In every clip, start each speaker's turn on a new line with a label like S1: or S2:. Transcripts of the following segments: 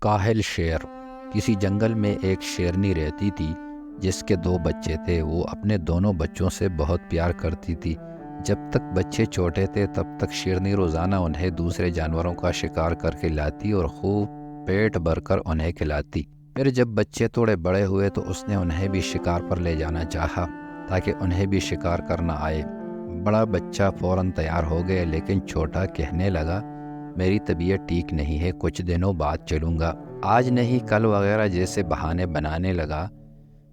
S1: کاہل شیر۔ کسی جنگل میں ایک شیرنی رہتی تھی جس کے 2 بچے تھے۔ وہ اپنے دونوں بچوں سے بہت پیار کرتی تھی۔ جب تک بچے چھوٹے تھے تب تک شیرنی روزانہ انہیں دوسرے جانوروں کا شکار کر کے لاتی اور خوب پیٹ بھر کر انہیں کھلاتی۔ پھر جب بچے تھوڑے بڑے ہوئے تو اس نے انہیں بھی شکار پر لے جانا چاہا تاکہ انہیں بھی شکار کرنا آئے۔ بڑا بچہ فوراً تیار ہو گیا، لیکن چھوٹا کہنے لگا میری طبیعت ٹھیک نہیں ہے، کچھ دنوں بعد چلوں گا، آج نہیں کل وغیرہ جیسے بہانے بنانے لگا۔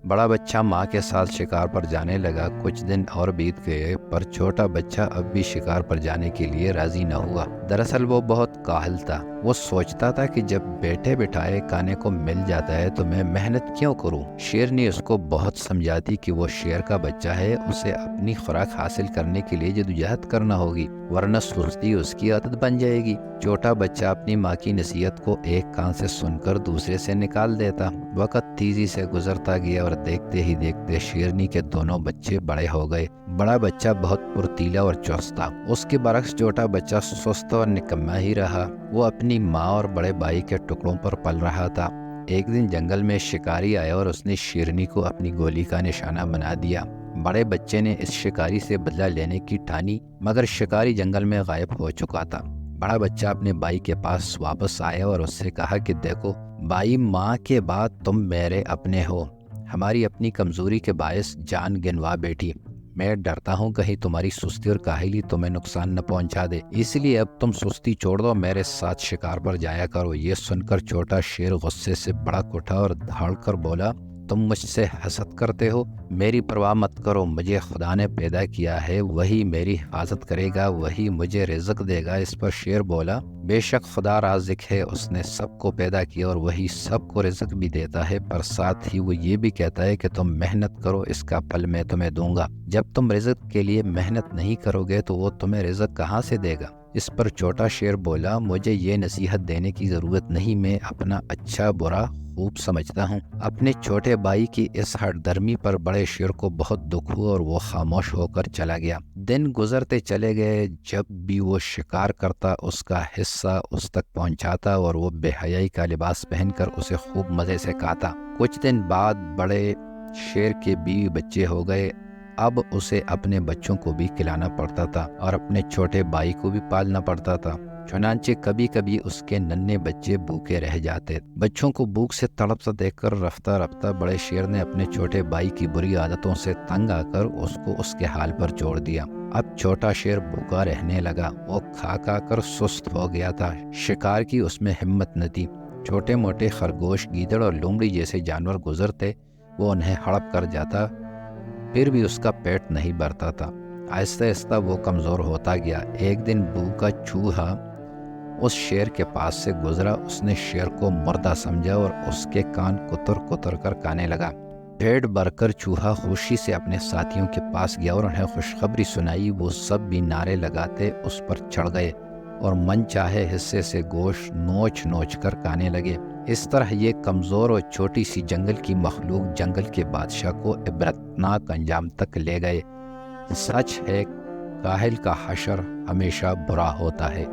S1: بڑا بچہ ماں کے ساتھ شکار پر جانے لگا۔ کچھ دن اور بیت گئے پر چھوٹا بچہ اب بھی شکار پر جانے کے لیے راضی نہ ہوا۔ دراصل وہ بہت کاہل تھا۔ وہ سوچتا تھا کہ جب بیٹھے بٹھائے کھانے کو مل جاتا ہے تو میں محنت کیوں کروں۔ شیرنی اس کو بہت سمجھاتی کہ وہ شیر کا بچہ ہے، اسے اپنی خوراک حاصل کرنے کے لیے جدوجہد کرنا ہوگی، ورنہ سستی اس کی عادت بن جائے گی۔ چھوٹا بچہ اپنی ماں کی نصیحت کو ایک کان سے سن کر دوسرے سے نکال دیتا۔ وقت تیزی سے گزرتا گیا اور دیکھتے ہی دیکھتے شیرنی کے دونوں بچے بڑے ہو گئے۔ بڑا بچہ بہت پھرتیلا اور چست تھا، اس کے برعکس چھوٹا بچہ سست اور نکما ہی رہا۔ وہ اپنی ماں اور بڑے بھائی کے ٹکڑوں پر پل رہا تھا۔ ایک دن جنگل میں شکاری آیا اور اس نے شیرنی کو اپنی گولی کا نشانہ بنا دیا۔ بڑے بچے نے اس شکاری سے بدلہ لینے کی ٹھانی، مگر شکاری جنگل میں غائب ہو چکا تھا۔ بڑا بچہ اپنے بھائی کے پاس واپس آیا اور اس سے کہا کہ دیکھو بھائی، ماں کے بعد تم میرے اپنے ہو، ہماری اپنی کمزوری کے باعث جان گنوا بیٹھی۔ میں ڈرتا ہوں کہیں تمہاری سستی اور کاہلی تمہیں نقصان نہ پہنچا دے، اس لیے اب تم سستی چھوڑ دو، میرے ساتھ شکار پر جایا کرو۔ یہ سن کر چھوٹا شیر غصے سے بڑک اٹھا اور دھاڑ کر بولا تم مجھ سے حسد کرتے ہو؟ میری پرواہ مت کرو، مجھے خدا نے پیدا کیا ہے، وہی میری حفاظت کرے گا، وہی مجھے رزق دے گا۔ اس پر شیر بولا بے شک خدا رازق ہے، اس نے سب کو پیدا کیا اور وہی سب کو رزق بھی دیتا ہے، پر ساتھ ہی وہ یہ بھی کہتا ہے کہ تم محنت کرو، اس کا پھل میں تمہیں دوں گا۔ جب تم رزق کے لیے محنت نہیں کرو گے تو وہ تمہیں رزق کہاں سے دے گا؟ اس پر چھوٹا شیر بولا مجھے یہ نصیحت دینے کی ضرورت نہیں، میں اپنا اچھا برا خوب سمجھتا ہوں۔ اپنے چھوٹے بھائی کی اس ہٹ درمی پر بڑے شیر کو بہت دکھ ہوا اور وہ خاموش ہو کر چلا گیا۔ دن گزرتے چلے گئے، جب بھی وہ شکار کرتا اس کا حصہ اس تک پہنچاتا اور وہ بے حیائی کا لباس پہن کر اسے خوب مزے سے کھاتا۔ کچھ دن بعد بڑے شیر کے بیوی بچے ہو گئے۔ اب اسے اپنے بچوں کو بھی کھلانا پڑتا تھا اور اپنے چھوٹے بھائی کو بھی پالنا پڑتا تھا، چنانچہ کبھی کبھی اس کے ننھے بچے بھوکے رہ جاتے۔ بچوں کو بھوک سے تڑپتا دیکھ کر رفتہ رفتہ بڑے شیر نے اپنے چھوٹے بھائی کی بری عادتوں سے تنگ آ کر اس کو اس کے حال پر چھوڑ دیا۔ اب چھوٹا شیر بھوکا رہنے لگا، وہ کھا کھا کر سست ہو گیا تھا، شکار کی اس میں ہمت نہ تھی۔ چھوٹے موٹے خرگوش، گیدڑ اور لومڑی جیسے جانور گزرتے، وہ انہیں ہڑپ کر جاتا، پھر بھی اس کا پیٹ نہیں بھرتا تھا۔ آہستہ آہستہ وہ کمزور ہوتا گیا۔ ایک دن بھوکا چوہا اس شیر کے پاس سے گزرا، اس نے شیر کو مردہ سمجھا اور اس کے کان کتر کتر کر کھانے لگا۔ پیٹ بھر کر چوہا خوشی سے اپنے ساتھیوں کے پاس گیا اور انہیں خوشخبری سنائی۔ وہ سب بھی نعرے لگاتے اس پر چڑھ گئے اور من چاہے حصے سے گوشت نوچ نوچ کر کھانے لگے۔ اس طرح یہ کمزور اور چھوٹی سی جنگل کی مخلوق جنگل کے بادشاہ کو عبرتناک انجام تک لے گئے۔ سچ ہے، کاہل کا حشر ہمیشہ برا ہوتا ہے۔